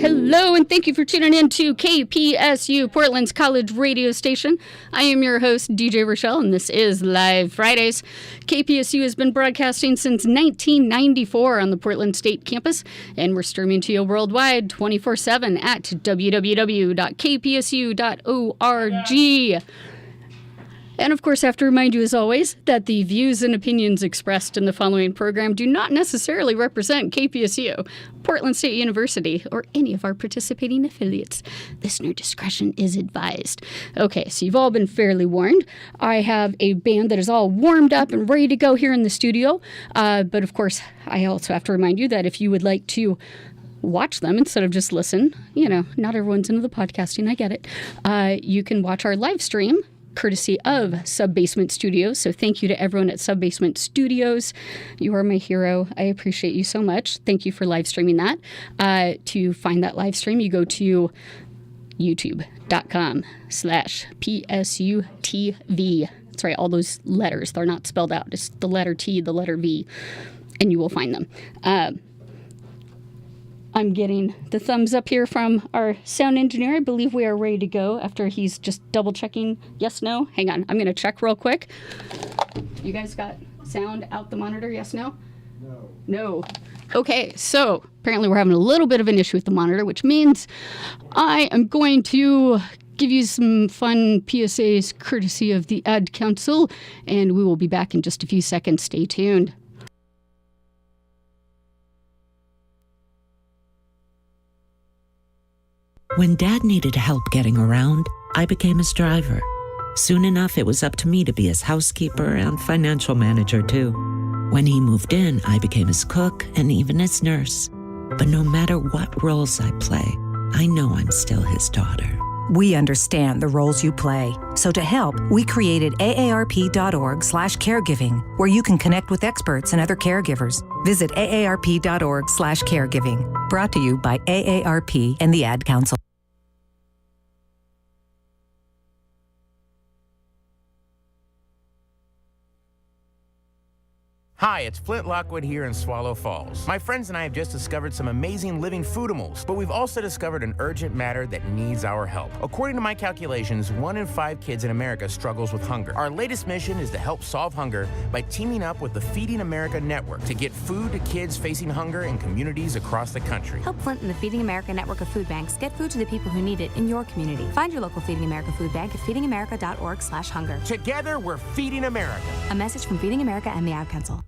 Hello, and thank you for tuning in to KPSU, Portland's college radio station. I am your host, DJ Rachelle, and this is Live Fridays. KPSU has been broadcasting since 1994 on the Portland State campus, and we're streaming to you worldwide 24/7 at www.kpsu.org. And of course, I have to remind you, as always, that the views and opinions expressed in the following program do not necessarily represent KPSU, Portland State University, or any of our participating affiliates. Listener discretion is advised. Okay, so you've all been fairly warned. I have a band that is all warmed up and ready to go here in the studio. But of course, I also have to remind you that if you would like to watch them instead of just listen, not everyone's into the podcasting, I get it. You can watch our live stream courtesy of Sub-Basement Studios. So thank you to everyone at Sub-Basement Studios. You are my hero. I appreciate you so much. Thank you for live streaming that. To find that live stream, you go to youtube.com/PSUTV. That's right, all those letters, they're not spelled out. It's the letter T, the letter V, and you will find them. I'm getting the thumbs up here from our sound engineer. I believe we are ready to go after he's just double checking yes, no. Hang on, I'm going to check real quick. You guys got sound out the monitor, yes, no? No. Okay, so apparently we're having a little bit of an issue with the monitor, which means I am going to give you some fun PSAs courtesy of the Ad Council, and we will be back in just a few seconds. Stay tuned. When Dad needed help getting around, I became his driver. Soon enough, it was up to me to be his housekeeper and financial manager, too. When he moved in, I became his cook and even his nurse. But no matter what roles I play, I know I'm still his daughter. We understand the roles you play. So to help, we created aarp.org/caregiving, where you can connect with experts and other caregivers. Visit aarp.org/caregiving. Brought to you by AARP and the Ad Council. Hi, it's Flint Lockwood here in Swallow Falls. My friends and I have just discovered some amazing living foodimals, but we've also discovered an urgent matter that needs our help. According to my calculations, 1 in 5 kids in America struggles with hunger. Our latest mission is to help solve hunger by teaming up with the Feeding America Network to get food to kids facing hunger in communities across the country. Help Flint and the Feeding America network of food banks get food to the people who need it in your community. Find your local Feeding America food bank at feedingamerica.org/hunger. Together, we're Feeding America. A message from Feeding America and the Ad Council.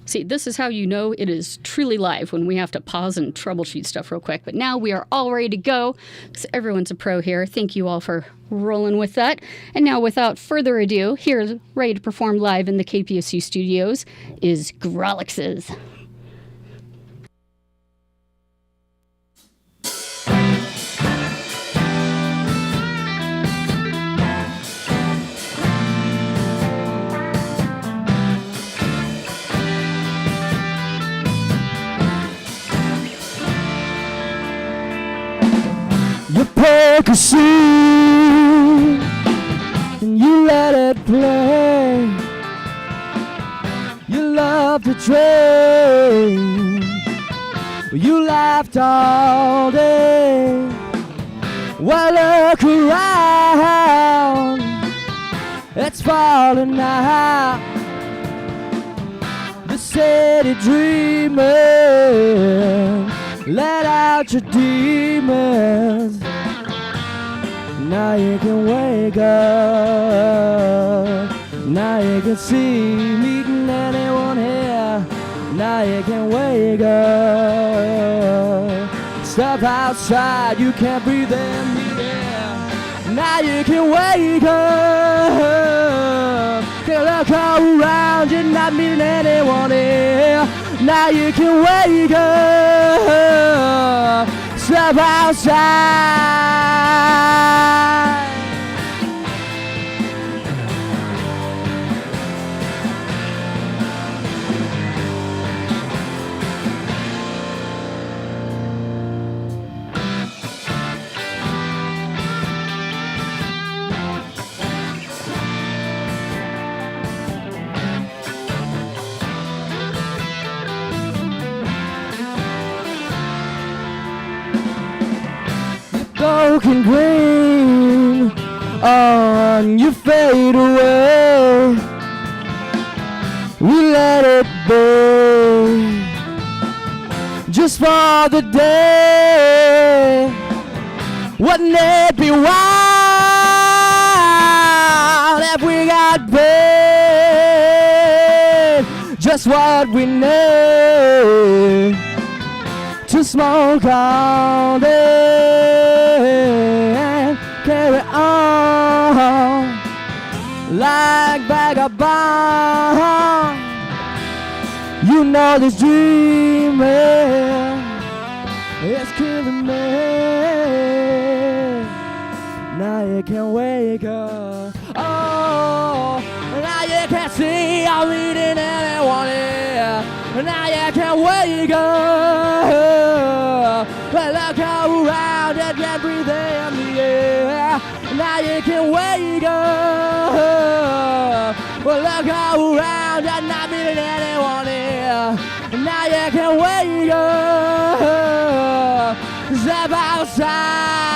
See, this is how you know it is truly live, when we have to pause and troubleshoot stuff real quick. But now we are all ready to go because everyone's a pro here. Thank you all for rolling with that. And now, without further ado, here, ready to perform live in the KPSU studios, is Grolixes. make a scene and you let it play. You love to train, you laughed all day. Well, look around, it's falling out. The city dreaming, let out your demons. Now you can wake up, now you can see meeting anyone here. Now you can wake up. Step outside, you can't breathe in the air. Now you can wake up. Take a look all around, you're not meeting anyone here. Now you can wake up. Step outside. Broken green on you fade away. We let it be just for the day. Wouldn't it be wild if we got paid just what we need to smoke all day and carry on like vagabond. You know this dreaming is killing me. Now you can wake up. Oh, now you can see I'm meeting anyone here. Now you can wake up. Well, look around and can breathe in the air. Now you can wake up. Well, look around and not meeting anyone here. Now you can wake up. Step outside.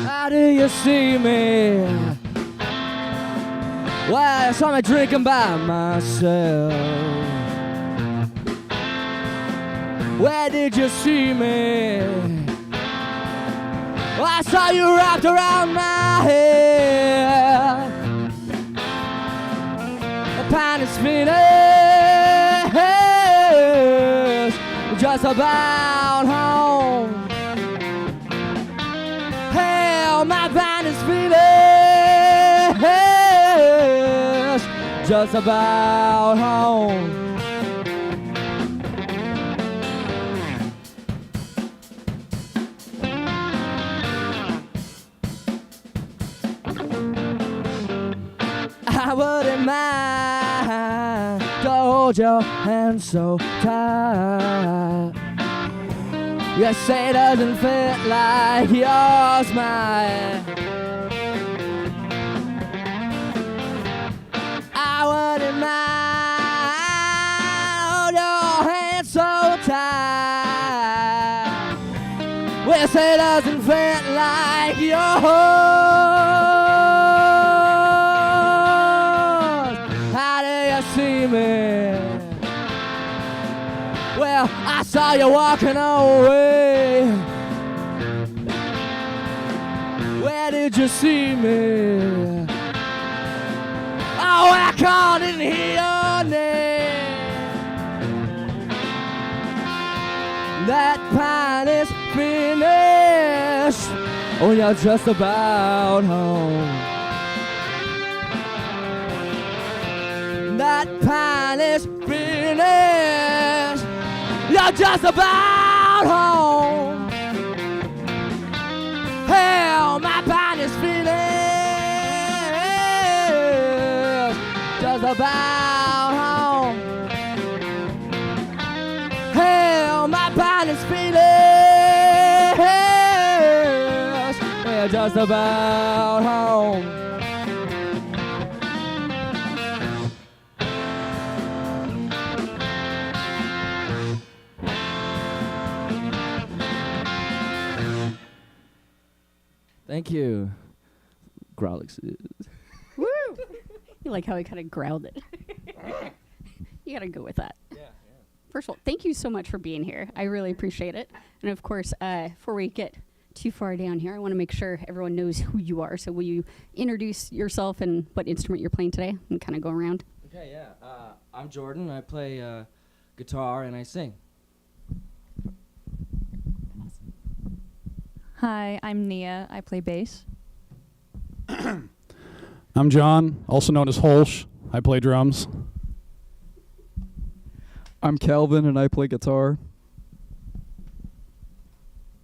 How do you see me? Well, I saw me drinking by myself. Where did you see me? Well, I saw you wrapped around my head. The pan is finished, just about home. Hell, my van is finished, just about home. I wouldn't mind to hold your hand so tight. You say it doesn't fit like yours might. I wouldn't mind hold your hand so tight. You say it doesn't fit like yours. How do you see me? Well, I saw you walking away. Where did you see me? Oh, Oh, I called and hear your name. That pine is finished. Oh, you're just about home. That pine is finished. You're just about home. Hell, my pine is finished. Just about home. Hell, my pine is finished. We're just about home. Thank you. Grolixes. Woo! You like how I kind of growled it. You got to go with that. Yeah. First of all, thank you so much for being here. I really appreciate it. And of course, before we get too far down here, I want to make sure everyone knows who you are. So will you introduce yourself and what instrument you're playing today and kind of go around? Okay, yeah. I'm Jordan. I play guitar and I sing. Hi, I'm Nia. I play bass. I'm John, also known as Holsch. I play drums. I'm Calvin and I play guitar.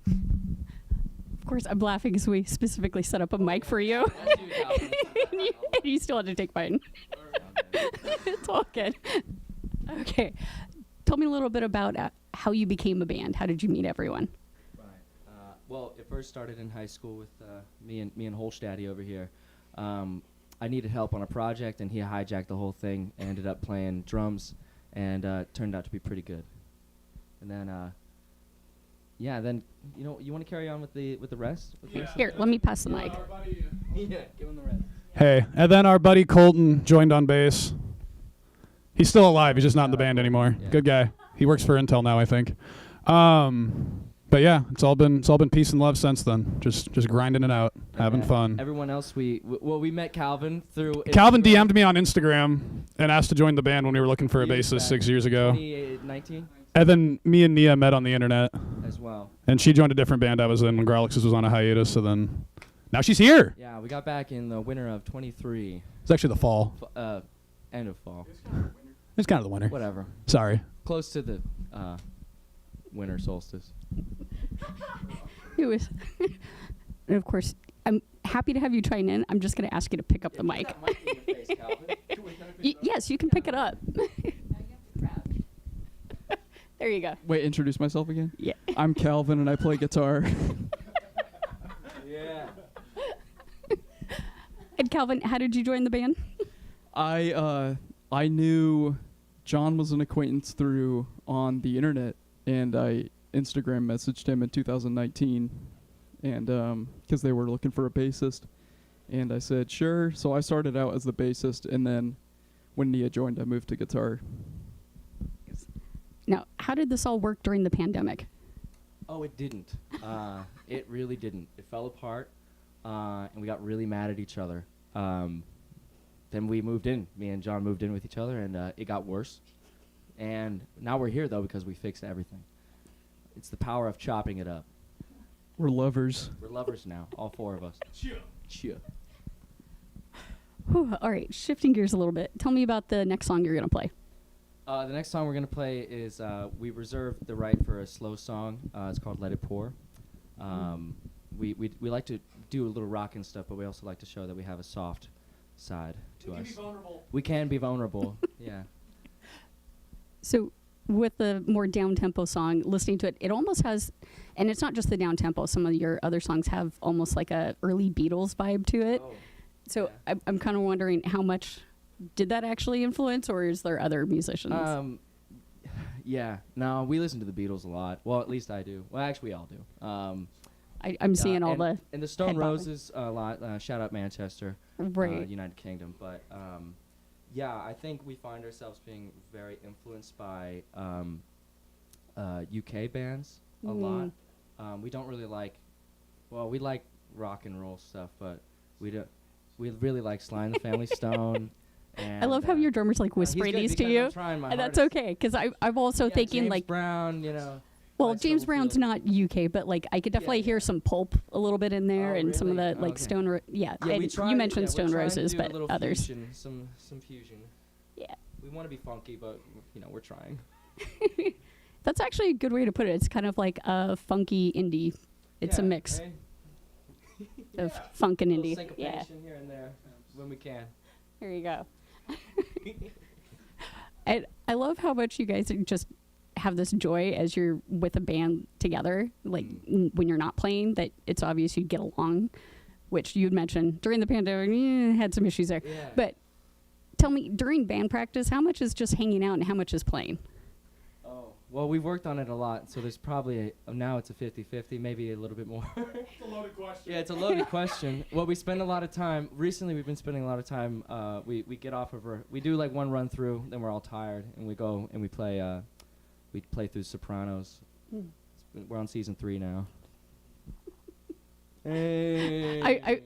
Of course, I'm laughing because we specifically set up a mic for you. And you still had to take mine. It's all good. Okay. Tell me a little bit about how you became a band. How did you meet everyone? Well, it first started in high school with me and Holsch Daddy over here. I needed help on a project, and he hijacked the whole thing and ended up playing drums, and turned out to be pretty good. And then, then you want to carry on with the rest? Here, let me pass the mic. Yeah, give him the rest. Hey, and then our buddy Colton joined on bass. He's still alive. He's just not in the band anymore. Yeah. Good guy. He works for Intel now, I think. But yeah, it's all been peace and love since then. Just grinding it out, having fun. Everyone else, we met Calvin through. Calvin Instagram. DM'd me on Instagram and asked to join the band when we were looking for a Years bassist back. 6 years ago. 2019 And then me and Nia met on the internet, as well. and she joined a different band I was in when Grolixes was on a hiatus. So then, now she's here. Yeah, we got back in the winter of 23. It's actually the fall. End of fall. It's kind of the winter. Whatever. Sorry. Close to the winter solstice. It was. And of course, I'm happy to have you chime in. I'm just going to ask you to pick up the mic. Yes, you can pick it up. There you go. Wait, introduce myself again? Yeah. I'm Calvin and I play guitar. Yeah. And Calvin, how did you join the band? I knew John was an acquaintance through on the internet, and I Instagram messaged him in 2019, and because they were looking for a bassist, and I said sure. So I started out as the bassist, and then when Nia joined, I moved to guitar. Now, how did this all work during the pandemic? Oh, it didn't. It really didn't. It fell apart, and we got really mad at each other. Then we moved in. Me and John moved in with each other, and it got worse. And now we're here, though, because we fixed everything. It's the power of chopping it up. We're lovers. We're lovers now, all four of us. Cheer. Whew, all right, shifting gears a little bit. Tell me about the next song you're going to play. The next song we're going to play is, we reserved the right for a slow song. It's called Let It Pour. We like to do a little rock and stuff, but we also like to show that we have a soft side to us. We can be vulnerable. We can be vulnerable, yeah. So with the more down-tempo song, listening to it, it almost has, and it's not just the down-tempo, some of your other songs have almost like a early Beatles vibe to it. Oh, So yeah. I'm kind of wondering how much did that actually influence, or is there other musicians? Yeah, no, we listen to the Beatles a lot. Well, at least I do. Well, actually, we all do. I'm seeing all the and the Stone head bobbing. Roses a lot. Shout out Manchester, Right. United Kingdom. But yeah, I think we find ourselves being very influenced by UK bands a lot. We don't really like, well, we like rock and roll stuff, but we don't. We really like Sly and the Family Stone And, I love how your drummer's like whispering he's these good to you. I'm trying my And that's hardest. okay, because I'm also thinking James like, Brown, you know. well, West James Brown's Oldfield. not UK, but like I could definitely hear some Pulp a little bit in there, Oh, and some of the really? like Okay. Stone. Yeah, And we tried, you mentioned we're Stone trying to Roses, do a but little others. Fusion, some fusion. Yeah. We want to be funky, but you know we're trying. That's actually a good way to put it. It's kind of like a funky indie. It's a Yeah, mix right? of funk and Little indie. syncopation Yeah. here and there when we can. Here you go. I love how much you guys just have this joy as you're with a band together, like when you're not playing, that it's obvious you get along, which you'd mentioned during the pandemic, had some issues there. Yeah. But tell me, during band practice, how much is just hanging out and how much is playing? Oh, well, we've worked on it a lot, so there's probably now it's a 50-50, maybe a little bit more. It's a loaded question. Yeah, it's a loaded question. Well, we spend a lot of time. Recently, we've been spending a lot of time. We get off of we do like one run through, then we're all tired, and we go and we play. We play through Sopranos. We're on season 3 now. Hey.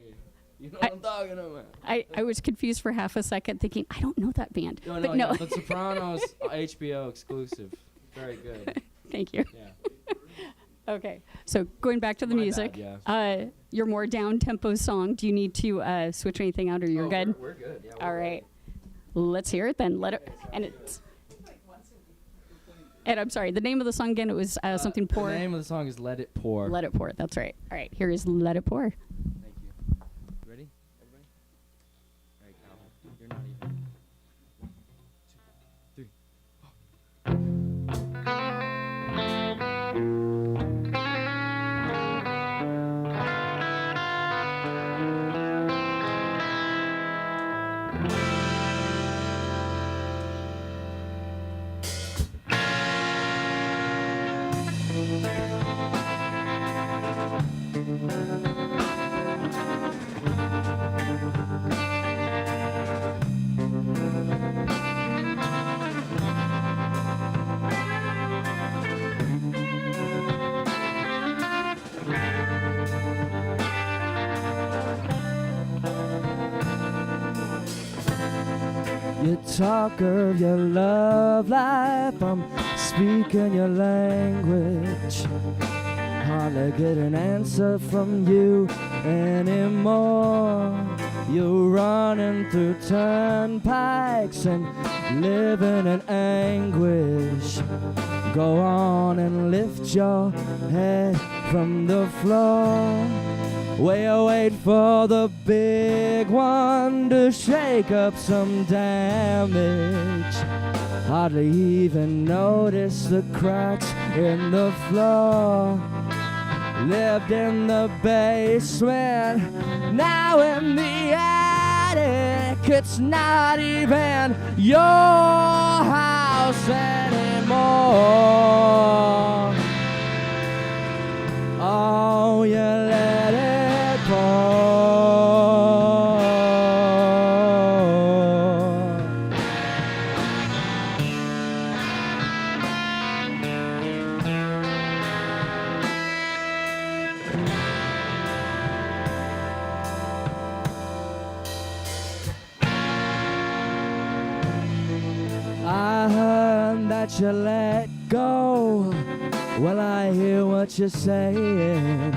You know what I'm talking about. I was confused for half a second, thinking I don't know that band. No, but no, yeah, The Sopranos, HBO exclusive. Very good. Thank you. Yeah. Okay, so going back to the My music, bad, your more down-tempo song, do you need to switch anything out, or you're good? We're good. Yeah, All right, let's hear it then. Let it, and it's, and I'm sorry, the name of the song again, it was something pour. The name of the song is Let It Pour. Let It Pour, that's right. All right, here is Let It Pour. Thank you. Ready, everybody? All right, Calvin, you're not even. 1, 2, 3. You talk of your love life, I'm speaking your language. Hardly get an answer from you anymore. You're running through turnpikes and living in anguish. Go on and lift your head from the floor. We'll wait for the big one to shake up some damage. Hardly even notice the cracks in the floor. Lived in the basement, now in the attic. It's not even your house anymore. Oh, you let it pour. I heard that you let go. Well, I hear what you're saying.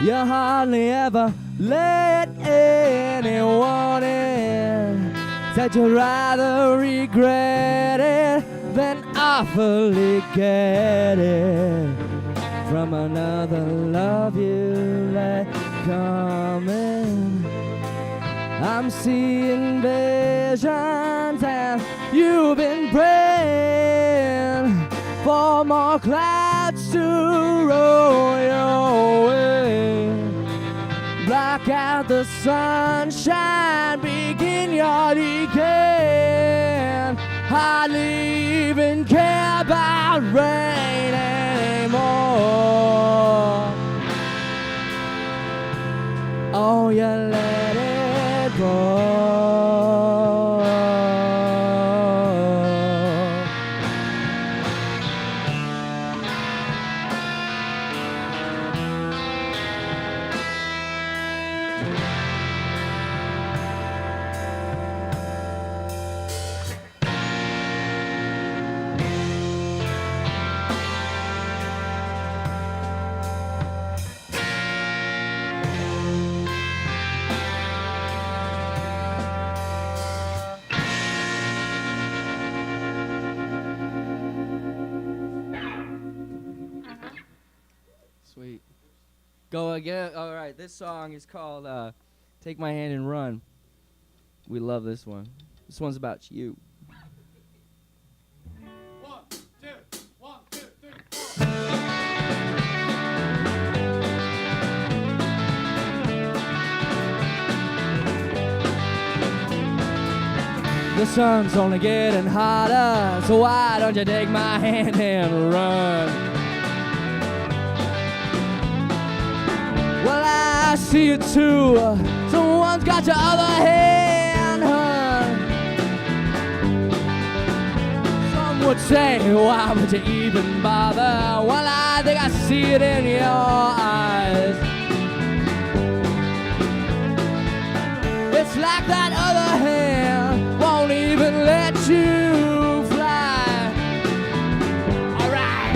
You hardly ever let anyone in. Said you'd rather regret it than awfully get it from another love you let come in. I'm seeing visions and you've been praying for more clouds to roll your way. Block out the sunshine, begin your decay. Hardly even care about rain anymore. Oh, you let it go. Go again. All right, this song is called Take My Hand and Run. We love this one. This one's about you. 1, 2, 1, 2, 3, 4. The sun's only getting hotter, so why don't you take my hand and run? Well, I see it too. Someone's got your other hand, hun. Some would say, why would you even bother? Well, I think I see it in your eyes. It's like that other hand won't even let you fly. Alright,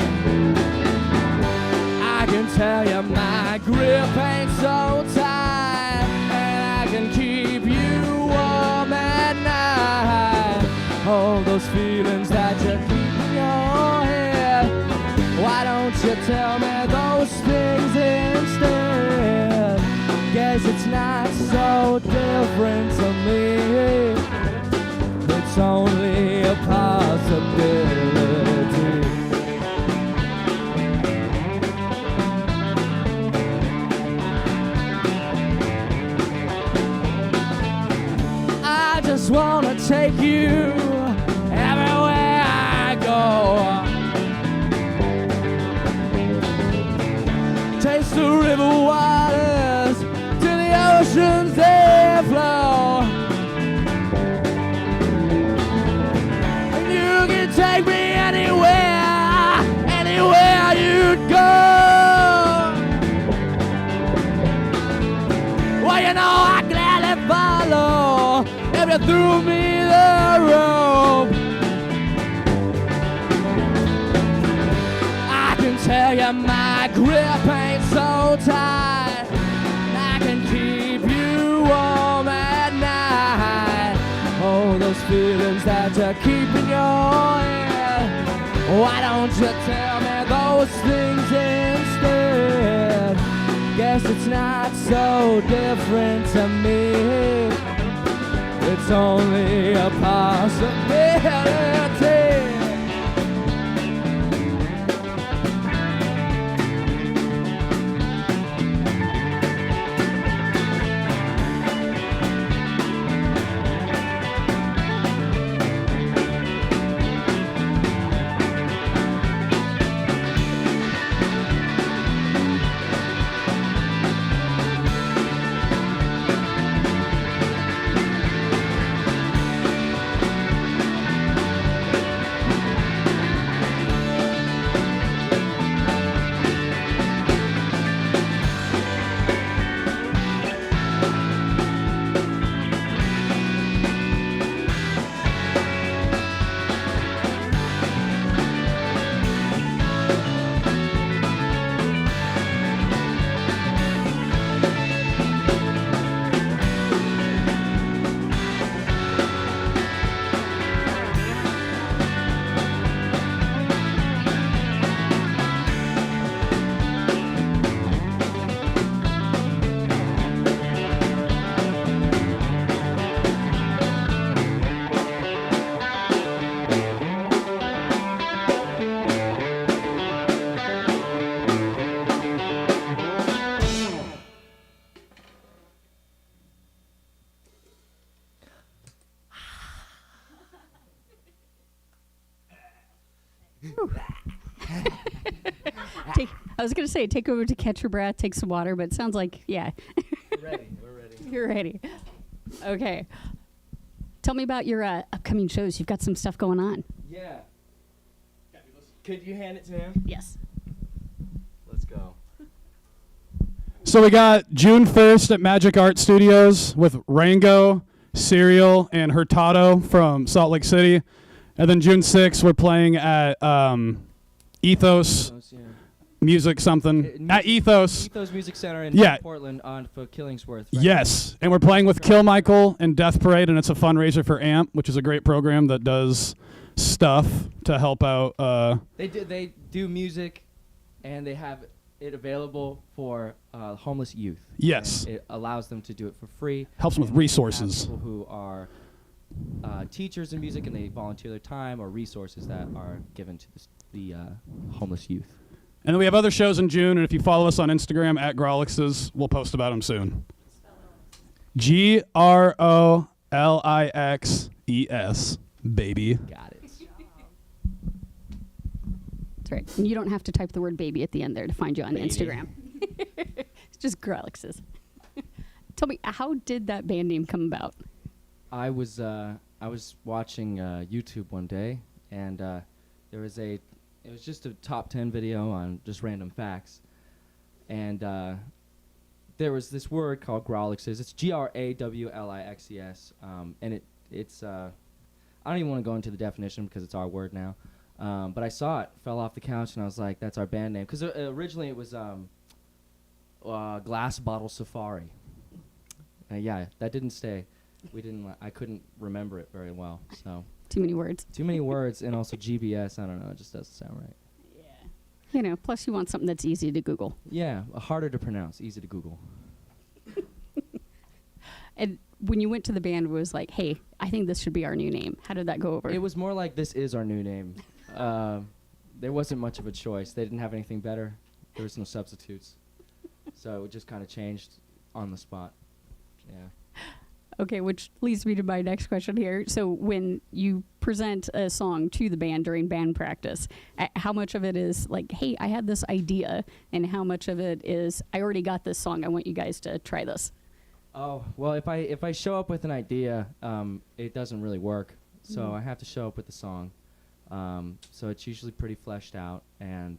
I can tell you my grip ain't so tight, and I can keep you warm at night. All those feelings that you keep in your head, why don't you tell me those things instead? Guess it's not so different to me. It's only a possibility. I just wanna take you everywhere I go. Taste the river waters, oceans they flow, and you can take me anywhere, anywhere you'd go. Well, you know I gladly follow if you threw me the rope. I can tell you my grip ain't so tight, I can keep you warm at night. Oh, those feelings that you keep in your head, why don't you tell me those things instead? Guess it's not so different to me. It's only a possibility. I was going to say, take over to catch your breath, take some water, but it sounds like, yeah. We're ready. We're ready. You're ready. Okay. Tell me about your upcoming shows. You've got some stuff going on. Yeah. Could you hand it to him? Yes. Let's go. So we got June 1st at Magic Art Studios with Rango, Serial, and Hurtado from Salt Lake City. And then June 6th, we're playing at Ethos Music something. At Ethos. Ethos Music Center in Portland for Killingsworth. Right? Yes. And we're playing with Kill Michael and Death Parade, and it's a fundraiser for AMP, which is a great program that does stuff to help out. They do music, and they have it available for homeless youth. Yes. And it allows them to do it for free. Helps them with And we have resources. People who are teachers in music, and they volunteer their time or resources that are given to the homeless youth. And then we have other shows in June, and if you follow us on Instagram at Grolixes, we'll post about them soon. Grolixes, baby. Got it. That's right. And you don't have to type the word baby at the end there to find you on Baby. Instagram. It's just Grolixes. Tell me, how did that band name come about? I was watching YouTube one day, and there was it was just a top 10 video on just random facts, and there was this word called Grolixes. It's Grawlixes, and it's I don't even want to go into the definition because it's our word now, but I saw it, fell off the couch, and I was like, that's our band name, because originally it was Glass Bottle Safari. Yeah, that didn't stay. I couldn't remember it very well, so. Too many words. Too many words, and also GBS, I don't know, it just doesn't sound right. You know, plus you want something that's easy to Google. Yeah, harder to pronounce, easy to Google. And when you went to the band, it was like, hey, I think this should be our new name. How did that go over? It was more like, this is our new name. There wasn't much of a choice. They didn't have anything better. There was no substitutes. So it just kind of changed on the spot. Yeah. Okay, which leads me to my next question here. So when you present a song to the band during band practice, how much of it is like, hey, I had this idea, and how much of it is, I already got this song, I want you guys to try this? Oh, well, if I show up with an idea, it doesn't really work. So I have to show up with the song. So it's usually pretty fleshed out, and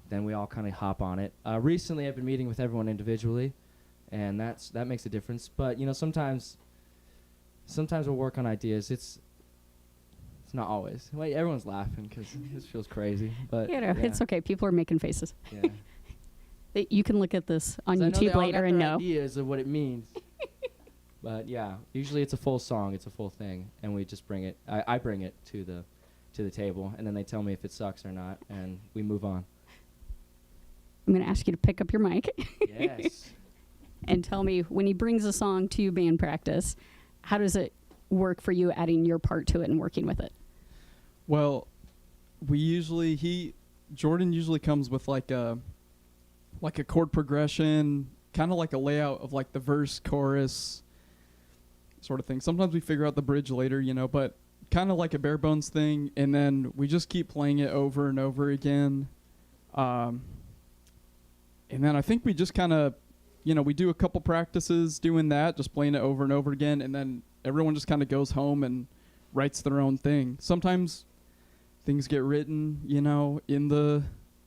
then we all kind of hop on it. Recently, I've been meeting with everyone individually, and that makes a difference. But sometimes we'll work on ideas. It's not always. Wait, everyone's laughing because this feels crazy. But it's okay. People are making faces. Yeah. You can look at this on 'Cause I know YouTube they all later got and their know. ideas of what it means. But yeah, usually it's a full song. It's a full thing, and we just bring it. I bring it to the table, and then they tell me if it sucks or not, and we move on. I'm going to ask you to pick up your mic. Yes. And tell me, when he brings a song to band practice, how does it work for you adding your part to it and working with it? Well, Jordan usually comes with like a chord progression, kind of like a layout of like the verse, chorus sort of thing. Sometimes we figure out the bridge later, but kind of like a bare bones thing, and then we just keep playing it over and over again. And then I think we just kind of, we do a couple practices doing that, just playing it over and over again, and then everyone just kind of goes home and writes their own thing. Sometimes things get written, in the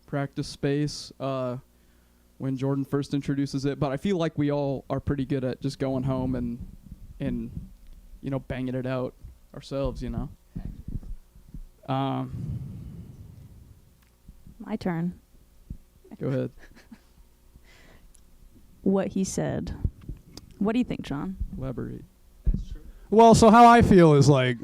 practice space when Jordan first introduces it, but I feel like we all are pretty good at just going home and banging it out ourselves, My turn. Go ahead. What he said. What do you think, John? Elaborate. That's true. Well, so how I feel is like,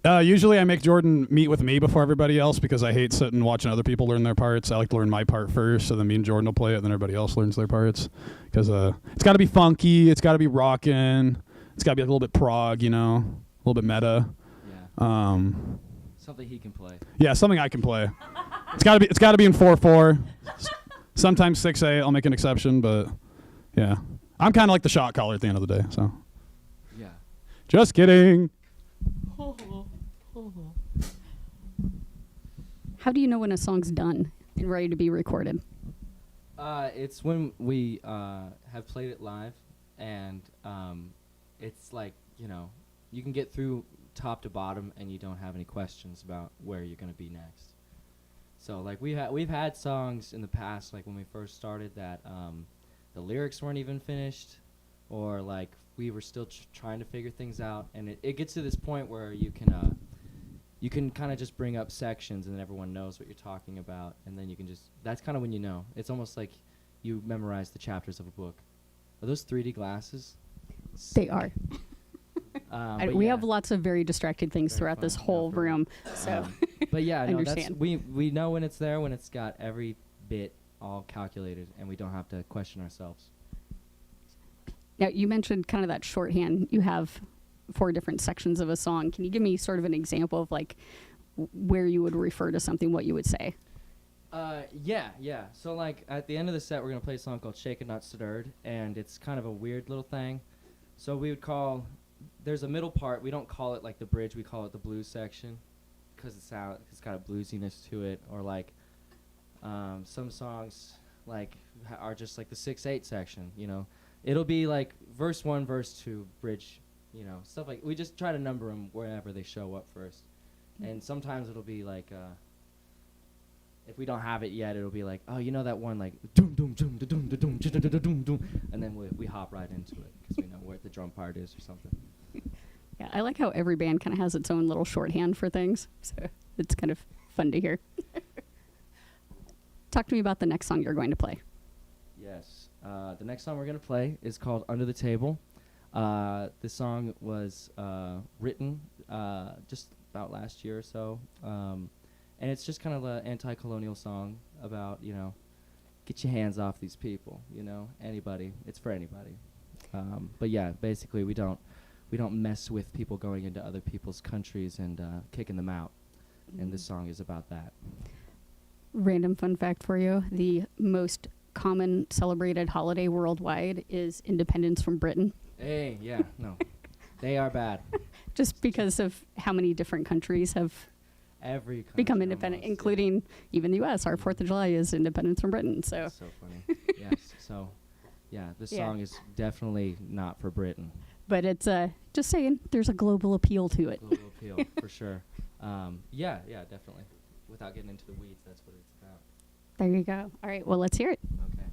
usually I make Jordan meet with me before everybody else because I hate sitting watching other people learn their parts. I like to learn my part first, so then me and Jordan will play it, and then everybody else learns their parts. Because it's got to be funky, it's got to be rockin', it's got to be a little bit prog, a little bit meta. Yeah. Something he can play. Yeah, something I can play. It's got to be in 4/4. Sometimes 6/8. I'll make an exception, but yeah, I'm kind of like the shot caller at the end of the day. So. Yeah. Just kidding. How do you know when a song's done and ready to be recorded? It's when we have played it live, and it's like, you can get through top to bottom and you don't have any questions about where you're going to be next. So like we've had songs in the past, like when we first started, that the lyrics weren't even finished, or like we were still trying to figure things out, and it gets to this point where you can kind of just bring up sections and then everyone knows what you're talking about, and then you can just, that's kind of when it's almost like you memorize the chapters of a book. Are those 3D glasses? They are. We Yeah. have lots of very distracting things Very throughout fun. this whole No, for room. So But yeah, no, that's Understand. we know when it's there, when it's got every bit all calculated, and we don't have to question ourselves. Now, you mentioned kind of that shorthand. You have 4 different sections of a song. Can you give me sort of an example of like where you would refer to something, what you would say? Yeah. So like at the end of the set, we're gonna play a song called "Shaken Not Stirred," and it's kind of a weird little thing. So we would call, there's a middle part. We don't call it like the bridge. We call it the blues section, because it's got a bluesiness to it. Or like some songs like are just like the 6/8 section. You know, it'll be like verse 1, verse 2, bridge. You know, stuff like, we just try to number them wherever they show up first. And sometimes it'll be like, if we don't have it yet, it'll be like, oh, you know that one, like, doom, doom, doom, doom, doom, doom, doom, doom, and then we hop right into it because we know where the drum part is or something. Yeah, I like how every band kind of has its own little shorthand for things. So it's kind of fun to hear. Talk to me about the next song you're going to play. Yes. The next song we're going to play is called Under the Table. This song was written just about last year or so. And it's just kind of an anti-colonial song about, you know, get your hands off these people, you know, anybody. It's for anybody. But yeah, basically we don't mess with people going into other people's countries and kicking them out. And this song is about that. Random fun fact for you. The most common celebrated holiday worldwide is Independence from Britain. Hey, yeah, no. They are bad. Just because of how many different countries have Every country become independent, almost, including even the U.S. Our 4th of July is Independence from Britain. So That's so funny. Yes. So, yeah, this song is definitely not for Britain. But it's just saying, there's a global appeal to it. Global appeal, for sure. Yeah, definitely. Without getting into the weeds, that's what it's about. There you go. All right, well, let's hear it. Okay.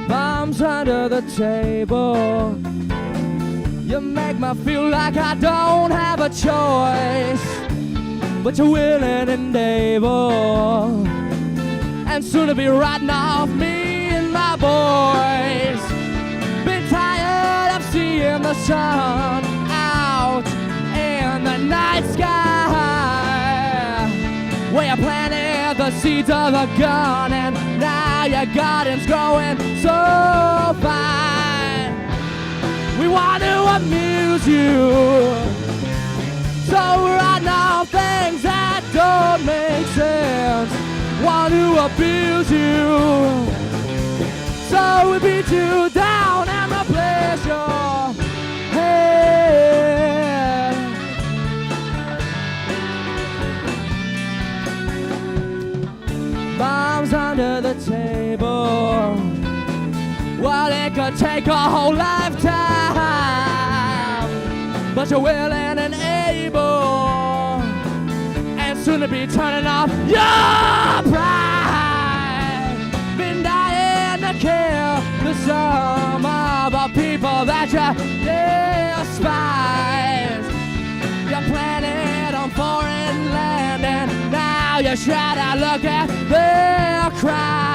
Bombs under the table. You make me feel like I don't have a choice, but you're willing and able, and soon to be riding off me and my boys. Been tired of seeing the sun out in the night sky, where you planted the seeds of a gun, and now your garden's growing so fine. We want to amuse you, so we're writing off things that don't make sense. Want to abuse you, so we beat you down and replace your head. Bombs under the table. Well, it could take a whole lifetime, but you're willing and able, and soon to be turning off your pride. Been dying to kill the sum of the people that you despise. You planted on foreign land, and now you try to look at their crimes.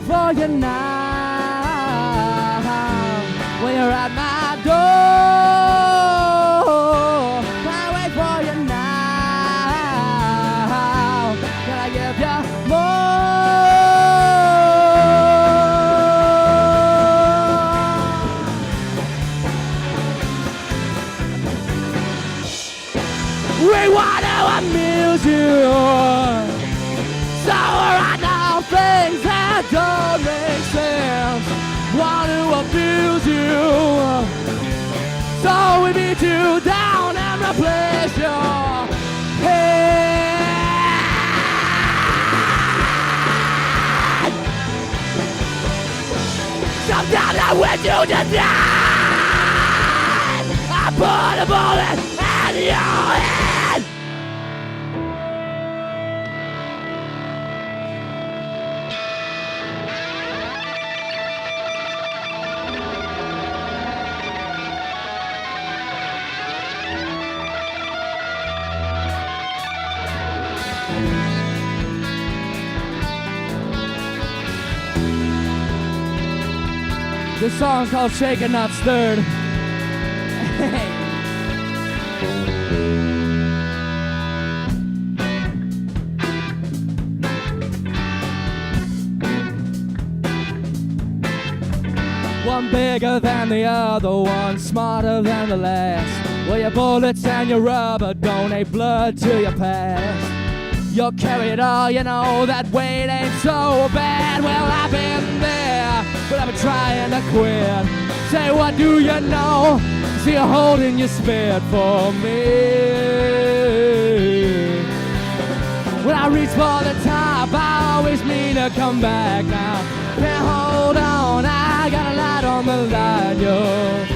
For you now, when you're at my door. Can I wait for you now? Can I give you more? We want to amuse you, so right now things that don't make sense. Want to abuse you, so we beat you down and replace your head. So I'm down with you tonight. I put a bullet in your head. This song's called Shaken Not Stirred. One bigger than the other, one smarter than the last. Well, your bullets and your rubber donate blood to your past. You'll carry it all, you know that weight ain't so bad. Well, I've been there, but I've been trying to quit. Say, what do you know? See you holding your spit for me. When I reach for the top, I always mean to come back now. Can't hold on, I got a light on the line, you'll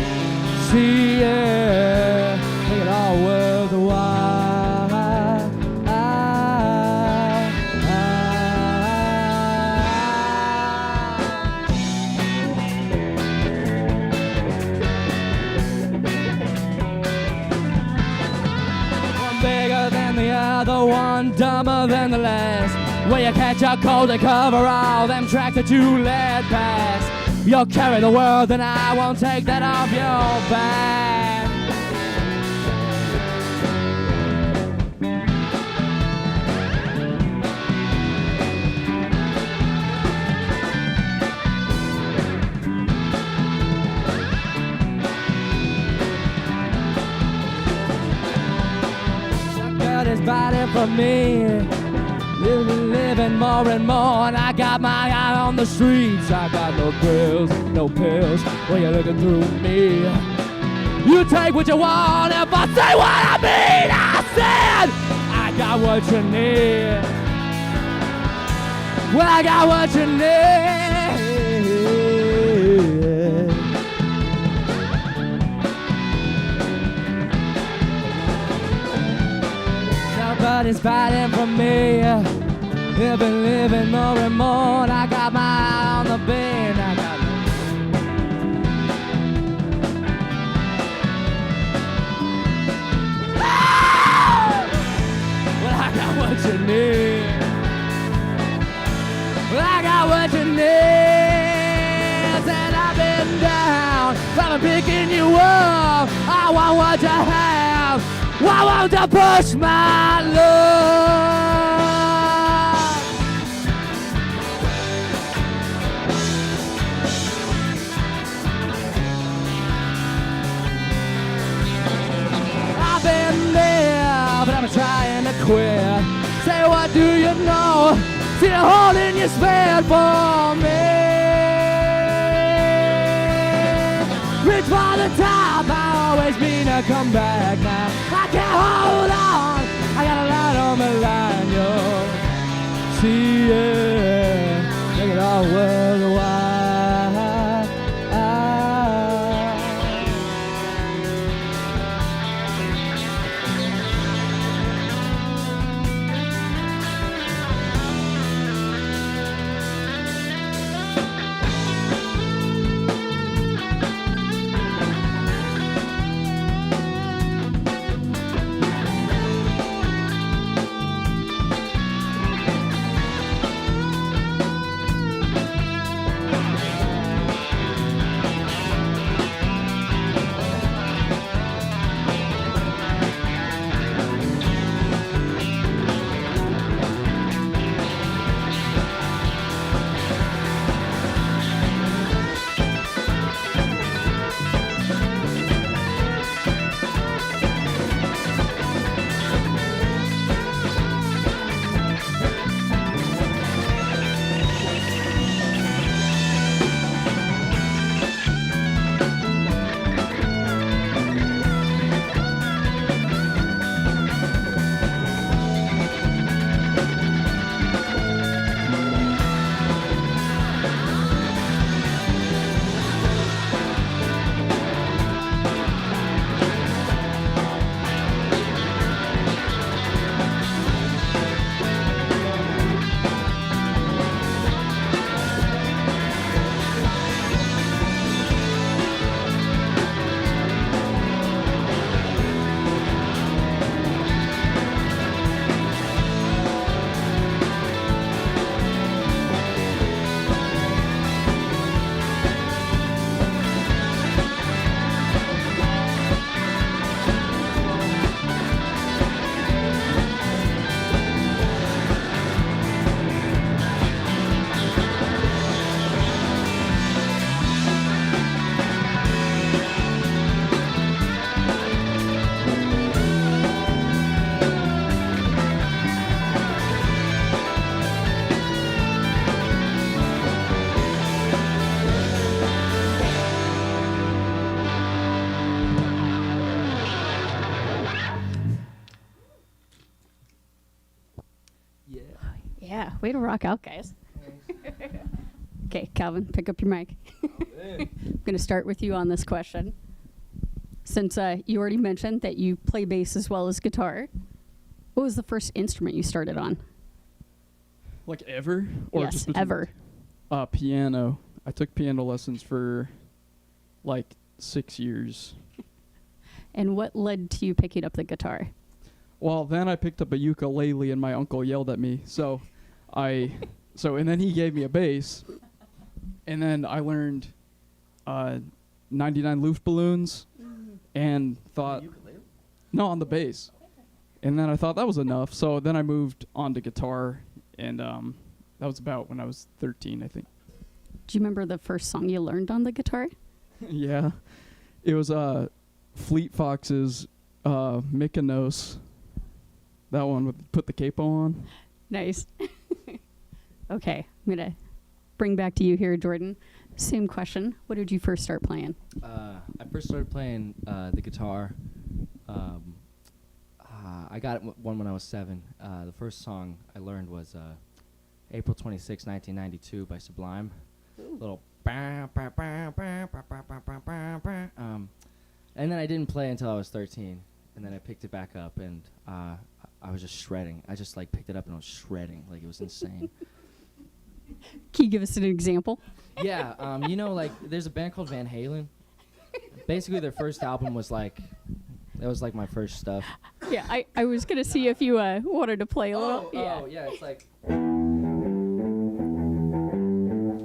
see it. Make it all worthwhile. The one dumber than the last. Where you catch a cold to cover all them tracks that you let pass. You'll carry the world and I won't take that off your back. Is fighting for me, living more and more, and I got my eye on the streets. I got no pills, when you're looking through me. You take what you want, if I say what I mean, I said I got what you need. Well, I got what you need. Somebody's fighting for me. They've been living more and more. And I got my eye on the bin. I got well, I got what you need. Well, I got what you need. And I've been down. I've been picking you up. I want what you have. I want to push my love. I've been there, but I'm trying to quit. Say, what do you know? See you holding your spit for me. Reach for the top, I always mean to come back now. I can't hold on, I got a light on the line, you'll see it, make it all worthwhile. Way to rock out, guys. Okay, Calvin, pick up your mic. I'm going to start with you on this question. Since you already mentioned that you play bass as well as guitar, what was the first instrument you started on? Like ever? Or Yes, just between- ever. Piano. I took piano lessons for like 6 years. And what led to you picking up the guitar? Well, then I picked up a ukulele and my uncle yelled at me. And then he gave me a bass. And then I learned 99 Luftballons and thought, no, on the bass. And then I thought that was enough. So then I moved on to guitar, and that was about when I was 13, I think. Do you remember the first song you learned on the guitar? Yeah. It was Fleet Fox's Mykonos. That one with Put the Capo on. Nice. Okay, I'm going to bring back to you here, Jordan. Same question. What did you first start playing? I first started playing the guitar. I got one when I was 7. The first song I learned was April 26, 1992 by Sublime. Little and then I didn't play until I was 13, and then I picked it back up, and I was just shredding. I just like picked it up and I was shredding, like it was insane. Can you give us an example? Yeah, you know, like there's a band called Van Halen. Basically, their first album was like, that was like my first stuff. Yeah, I was going to see if you wanted to play a little. Oh, yeah, it's like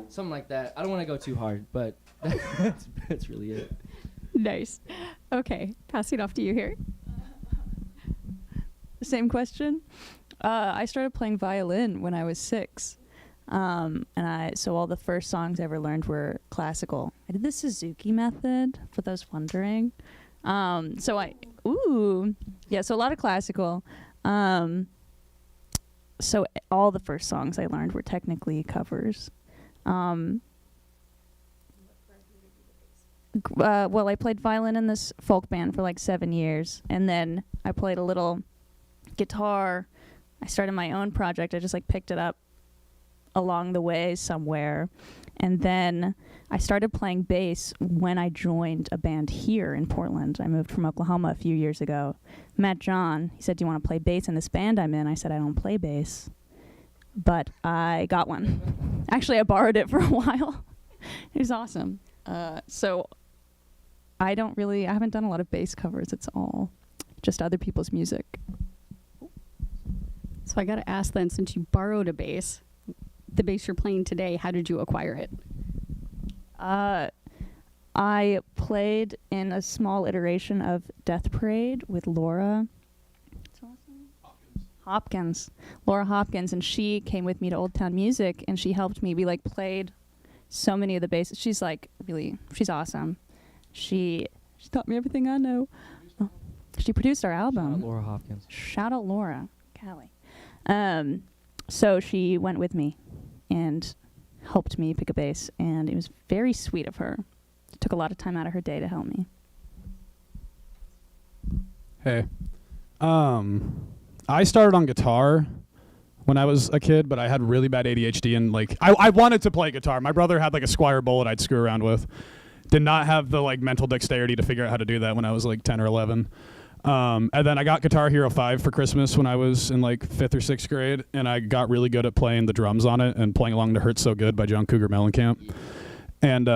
something like that. I don't want to go too hard, but that's really it. Nice. Okay, passing it off to you here. Same question. I started playing violin when I was 6. So all the first songs I ever learned were classical. I did the Suzuki method, for those wondering. So a lot of classical. So all the first songs I learned were technically covers. I played violin in this folk band for like 7 years, and then I played a little guitar. I started my own project. I just like picked it up along the way somewhere, and then I started playing bass when I joined a band here in Portland. I moved from Oklahoma a few years ago. Met John. He said, "Do you want to play bass in this band I'm in?" I said, "I don't play bass," but I got one. Actually, I borrowed it for a while. It was awesome. So I haven't done a lot of bass covers. It's all just other people's music. So I got to ask then, since you borrowed a bass, the bass you're playing today, how did you acquire it? I played in a small iteration of Death Parade with Laura Hopkins. Laura Hopkins, and she came with me to Old Town Music, and she helped me. We like played so many of the basses. She's like she's awesome. She taught me everything I know. She produced our album. Shout out Laura Hopkins. Shout out Laura, Callie. So she went with me and helped me pick a bass, and it was very sweet of her. It took a lot of time out of her day to help me. Hey. I started on guitar when I was a kid, but I had really bad ADHD, and like I wanted to play guitar. My brother had like a Squire Bullet I'd screw around with. Did not have the like mental dexterity to figure out how to do that when I was like 10 or 11. And then I got Guitar Hero 5 for Christmas when I was in like 5th or 6th grade, and I got really good at playing the drums on it and playing along to Hurt So Good by John Cougar Mellencamp. And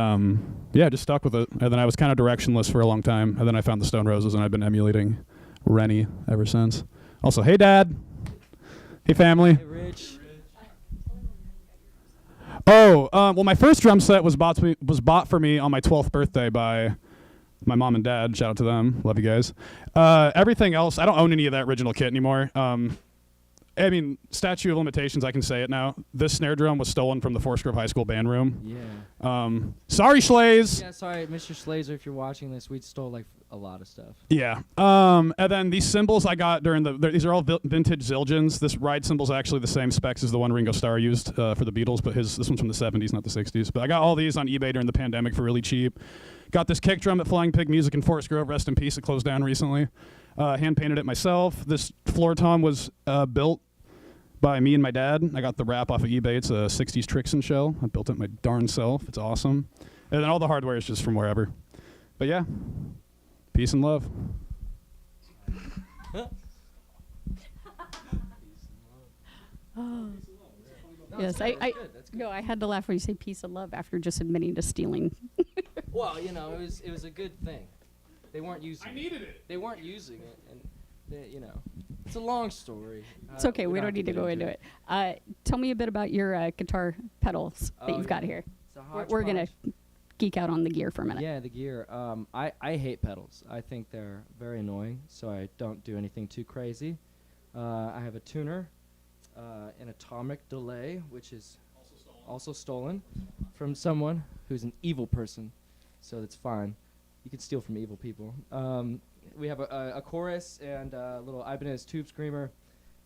just stuck with it. And then I was kind of directionless for a long time, and then I found the Stone Roses, and I've been emulating Rennie ever since. Also, hey Dad. Hey family. Hey Rich. Well, my first drum set was bought for me on my 12th birthday by my mom and dad. Shout out to them. Love you guys. Everything else, I don't own any of that original kit anymore. I mean, statute of limitations, I can say it now. This snare drum was stolen from the Forest Grove High School band room. Yeah. Sorry, Schlaze. Yeah, sorry, Mr. Schlazer, if you're watching this, we stole like a lot of stuff. Yeah. And then these cymbals I got during these are all vintage Zildjians. This ride cymbal's actually the same specs as the one Ringo Starr used for the Beatles, but this one's from the 70s, not the 60s. But I got all these on eBay during the pandemic for really cheap. Got this kick drum at Flying Pig Music in Forest Grove. Rest in peace. It closed down recently. Hand painted it myself. This floor tom was built by me and my dad. I got the wrap off of eBay. It's a 60s Trixon shell. I built it my darn self. It's awesome. And then all the hardware is just from wherever. But yeah, peace and love. Yes, I had to laugh when you say peace and love after just admitting to stealing. Well, it was a good thing. They weren't using it. I needed it. They weren't using it, and it's a long story. It's okay. We don't need to go into it. Tell me a bit about your guitar pedals that you've got here. We're going to geek out on the gear for a minute. Yeah, the gear. I hate pedals. I think they're very annoying, so I don't do anything too crazy. I have a tuner, an atomic delay, which is also stolen from someone who's an evil person, so that's fine. You can steal from evil people. We have a chorus and a little Ibanez tube screamer,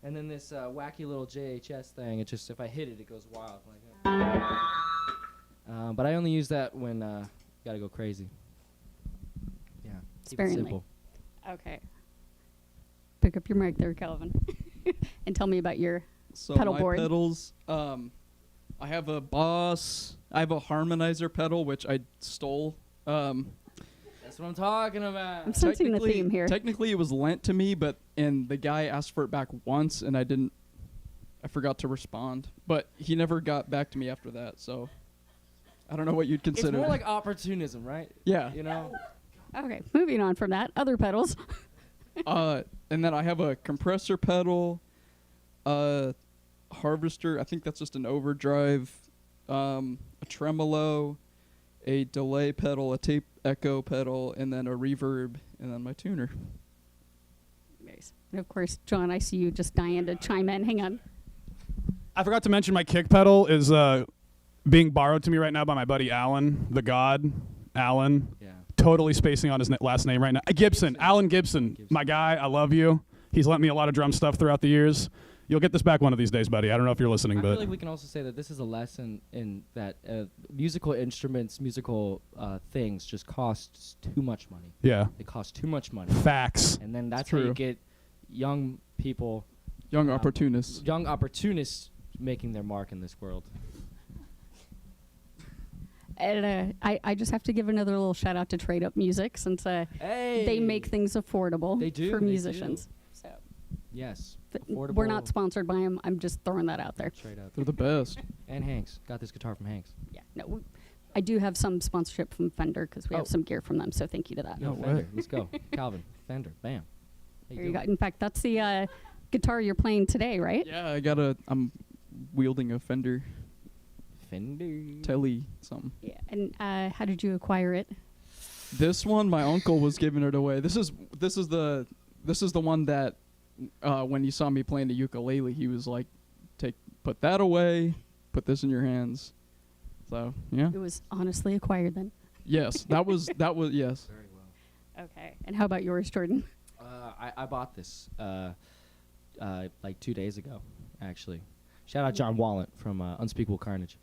and then this wacky little JHS thing. It just, if I hit it, it goes wild like that. But I only use that when gotta go crazy. Yeah, keep it Sparingly. simple. Okay. Pick up your mic there, Calvin, and tell me about your pedal my board. pedals, I have a Boss. I have a harmonizer pedal, which I stole. That's what I'm talking about. I'm sensing the theme here. Technically, it was lent to me, and the guy asked for it back once, and I forgot to respond. But he never got back to me after that, so I don't know what you'd consider. It's more like opportunism, right? Yeah. Okay, moving on from that. Other pedals. And then I have a compressor pedal, harvester. I think that's just an overdrive, a tremolo, a delay pedal, a tape echo pedal, and then a reverb, and then my tuner. Nice. And of course, John, I see you just dying to chime in. Hang on. I forgot to mention my kick pedal is being borrowed to me right now by my buddy Alan, the God, Alan. Yeah. Totally spacing on his last name right now. Gibson, Alan Gibson, my guy. I love you. He's lent me a lot of drum stuff throughout the years. You'll get this back one of these days, buddy. I don't know if you're listening, I but feel like we can also say that this is a lesson in that musical instruments, musical things just cost too much money. yeah, They cost too much money. facts. And then that's true. how you get young people, Young opportunists. young opportunists making their mark in this world. And I just have to give another little shout out to Trade Up Music since they make things affordable They do, for they musicians. do. So Yes. we're not sponsored by them. I'm just throwing that out there. Straight up. They're the best. And Hanks. Got this guitar from Hanks. Yeah. No, I do have some sponsorship from Fender because we have some gear from them. So thank you to that. Yo, No Fender. way. Let's go. Calvin. Fender. Bam. How There you go. doing? In fact, that's the guitar you're playing today, right? Yeah, I'm wielding a Fender Fender. Tele something. Yeah. And how did you acquire it? This one, my uncle was giving it away. This is the one that when he saw me playing the ukulele, he was like, put that away, put this in your hands. So yeah. It was honestly acquired then. Yes, that was yes. Very well. Okay. And how about yours, Jordan? I bought this like 2 days ago, actually. Shout out John Wallet from Unspeakable Carnage.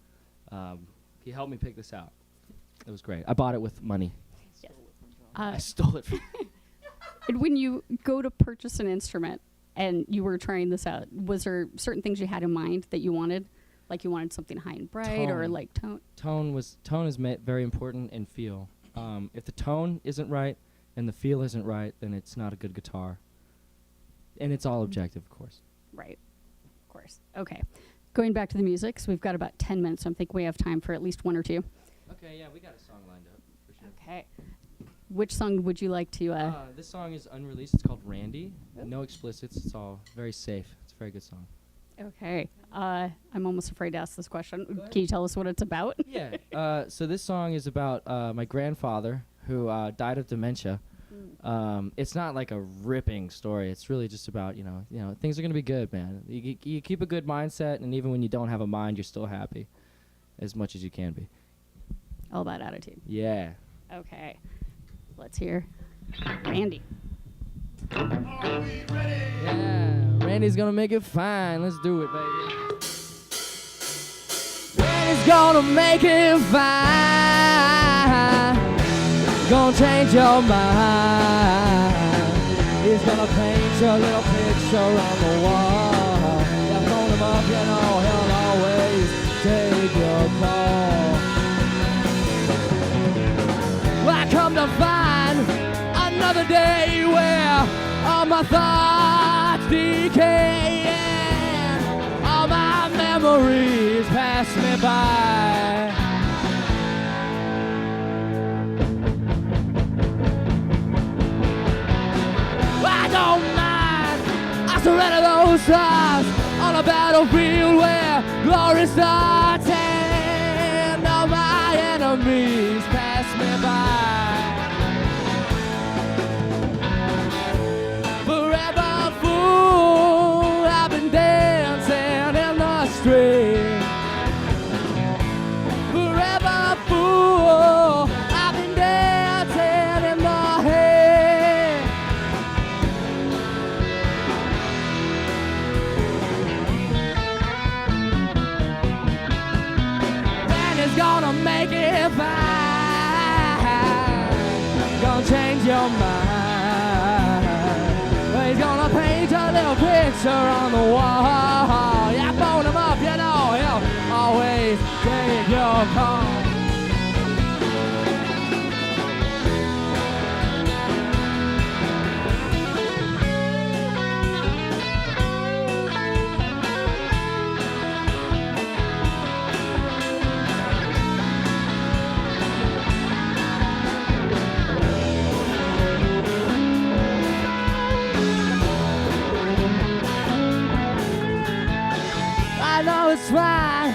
He helped me pick this out. It was great. I bought it with money. I stole it from And when you go to purchase an instrument and you were trying this out, was there certain things you had in mind that you wanted? Like you wanted something high and bright or Tone. like tone? Tone is very important, and feel. If the tone isn't right and the feel isn't right, then it's not a good guitar. And it's all objective, of course. Right. Of course. Okay. Going back to the music, so we've got about 10 minutes. So I think we have time for at least one or two. Okay, yeah, we got a song lined up for sure. Okay. Which song would you like to... This song is unreleased. It's called Randy. No explicits. It's all very safe. It's a very good song. Okay. I'm almost afraid to ask this question. Can you tell us what it's about? Yeah. So this song is about my grandfather who died of dementia. It's not like a ripping story. It's really just about, things are going to be good, man. You keep a good mindset, and even when you don't have a mind, you're still happy as much as you can be. All about attitude. Yeah. Okay. Let's hear Randy. Yeah. Randy's going to make it fine. Let's do it, baby. Randy's going to make it fine. Gonna change your mind. He's gonna paint your little picture on the wall. I've known him take your call. Well, I come to find another day where all my thoughts decay and all my memories pass me by. I don't mind, I surrender those stars on a battlefield where glory starts and all my enemies pass me by. Forever fool, I've been dancing in the street. Forever fool, I've been dancing in the hay. Man is gonna make it fine, gonna change your mind. He's gonna paint a little picture on the wall. Yeah, bone him up, you know, he'll always take your call. I know it's fine,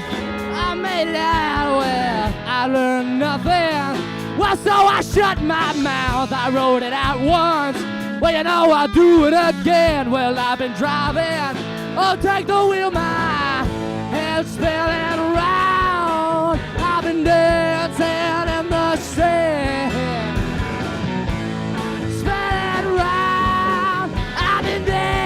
I made it out where I learned nothing. Well, so I shut my mouth, I wrote it out once. Well, you know I'll do it again. Well, I've been driving, oh, take the wheel, my head's spinning round. I've been dancing in the sand, spinning round. I've been dancing.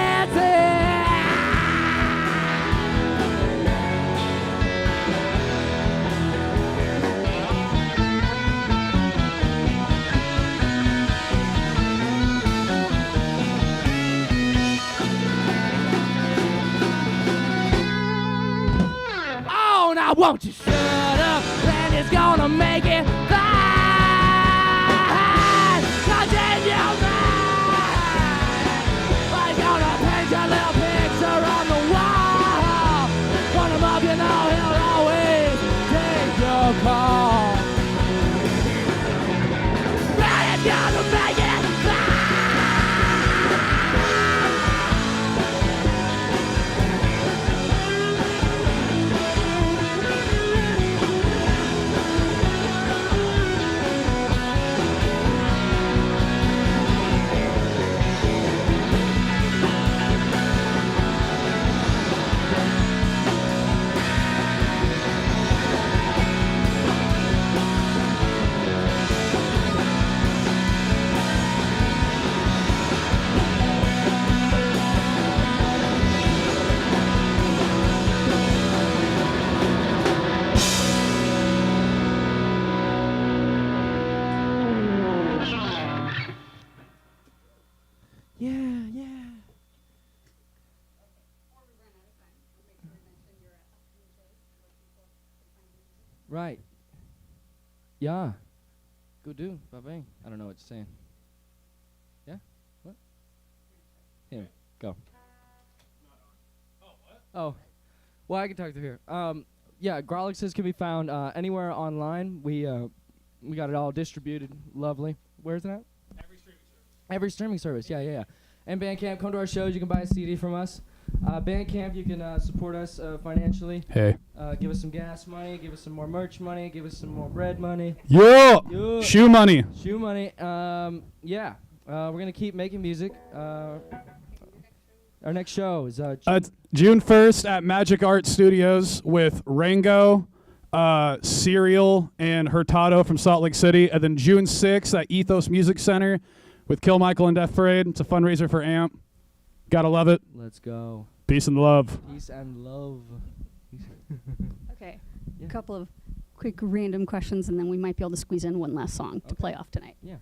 Oh, now won't you shut up? Then it's gonna make it fine. Cause in your mind, I'm gonna paint a little picture on the wall. Put him up, you know he'll always take your call. Then it's gonna make it fine. Right. Yeah. Go do. Bye-bye. I don't know what you're saying. Yeah? What? Here. Go. Oh. Well, I can talk through here. Yeah, Grolixes can be found anywhere online. We got it all distributed. Lovely. Where's it at? Every streaming service. Yeah. And Bandcamp, come to our shows. You can buy a CD from us. Bandcamp, you can support us financially. Hey. Give us some gas money. Give us some more merch money. Give us some more bread money. Yeah. Shoe money. Shoe money. Yeah. We're going to keep making music. Our next show is June 1st at Magic Art Studios with Rango, Serial, and Hurtado from Salt Lake City. And then June 6th at Ethos Music Center with Kill Michael and Death Parade. It's a fundraiser for AMP. Gotta love it. Let's go. Peace and love. Peace and love. Okay. A couple of quick random questions, and then we might be able to squeeze in one last song to play off tonight. Yeah.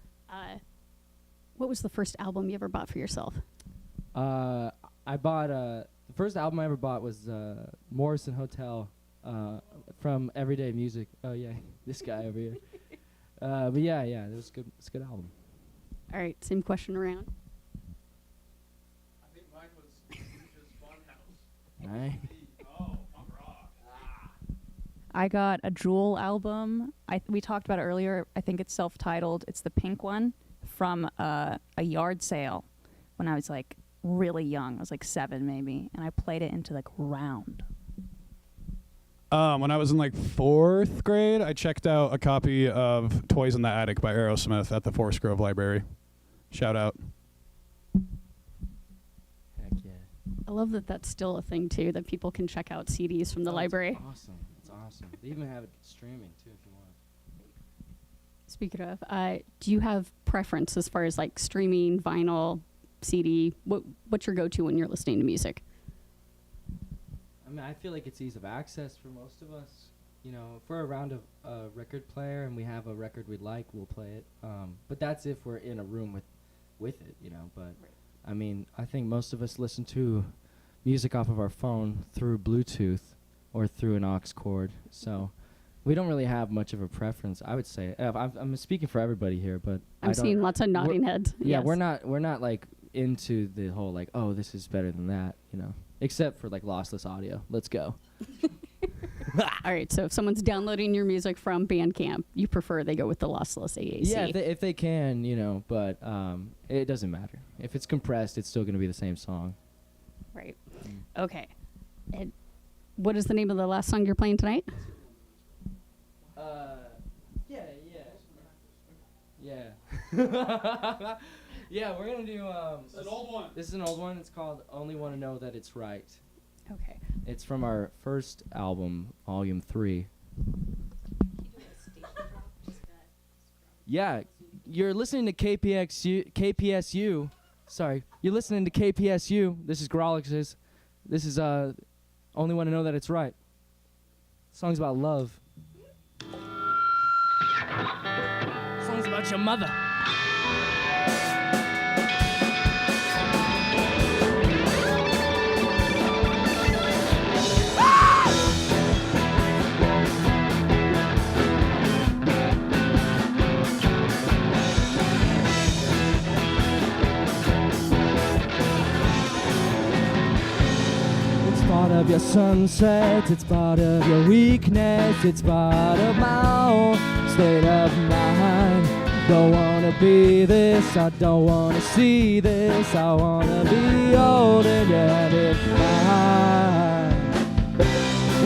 What was the first album you ever bought for yourself? I bought the first album I ever bought was Morrison Hotel from Everyday Music. Oh yeah, this guy over here. But yeah, it was good. It's a good album. All right, same question around. I think mine was Future's Funhouse. Right. Oh, punk rock. I got a Jewel album. We talked about it earlier. I think it's self-titled. It's the pink one from a yard sale when I was like really young. I was like 7 maybe, and I played it into like round. When I was in like 4th grade, I checked out a copy of Toys in the Attic by Aerosmith at the Forest Grove Library. Shout out. Heck yeah. I love that that's still a thing too, that people can check out CDs from the library. Awesome. It's awesome. They even have it streaming too if you want. Speaking of, do you have preference as far as like streaming, vinyl, CD? What's your go-to when you're listening to music? I mean, I feel like it's ease of access for most of us. You know, if we're around a record player and we have a record we like, we'll play it. But that's if we're in a room with it, you know. But, I mean, I think most of us listen to music off of our phone through Bluetooth or through an aux cord. So we don't really have much of a preference, I would say. I'm speaking for everybody here, but I'm seeing lots of nodding heads. Yeah, yes. we're not like into the whole like, oh, this is better than that, you know. Except for like lossless audio. Let's go. All right, so if someone's downloading your music from Bandcamp, you prefer they go with the lossless AAC. Yeah, if they can, you know, but it doesn't matter. If it's compressed, it's still going to be the same song. Right. Okay. And what is the name of the last song you're playing tonight? Yeah. Yeah, we're going to do... It's an old one. This is an old one. It's called Only Want to Know That It's Right. Okay. It's from our first album, Volume 3. Yeah, you're listening to KPSU. Sorry, you're listening to KPSU. This is Grolixes. This is Only Want to Know That It's Right. Song's about love. Song's about your mother. Part of your sunset, it's part of your weakness, it's part of my own state of mind. Don't wanna be this, I don't wanna see this, I wanna be old and yet it's mine.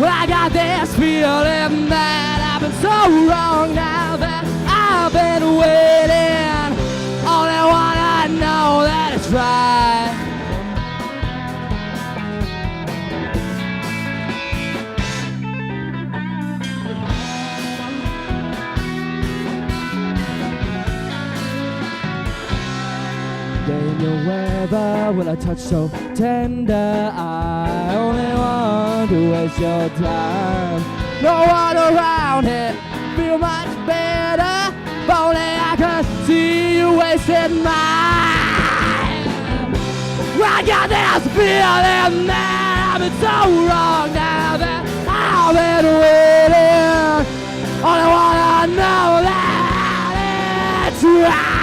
Well, I got this feeling that I've been so wrong now that I've been waiting. Only wanna know that it's right. In your weather, will I touch so tender? I only want to waste your time. No one around here, feel much better. If only I could see you wasting mine. Well, I got this feeling that I've been so wrong now that I've been waiting. Only wanna know that it's right.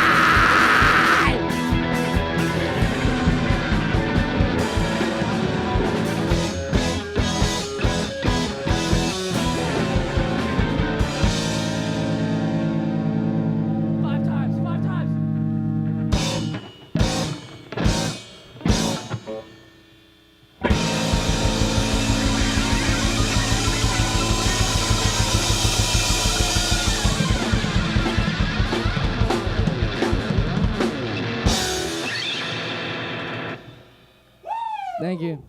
Thank you.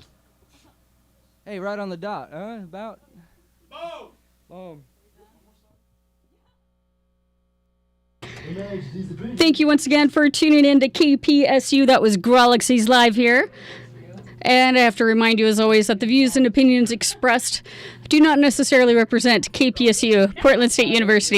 Hey, right on the dot, huh? About. Boom! Boom. Thank you once again for tuning in to KPSU. That was Grolixes live here. And I have to remind you, as always, that the views and opinions expressed do not necessarily represent KPSU, Portland State University.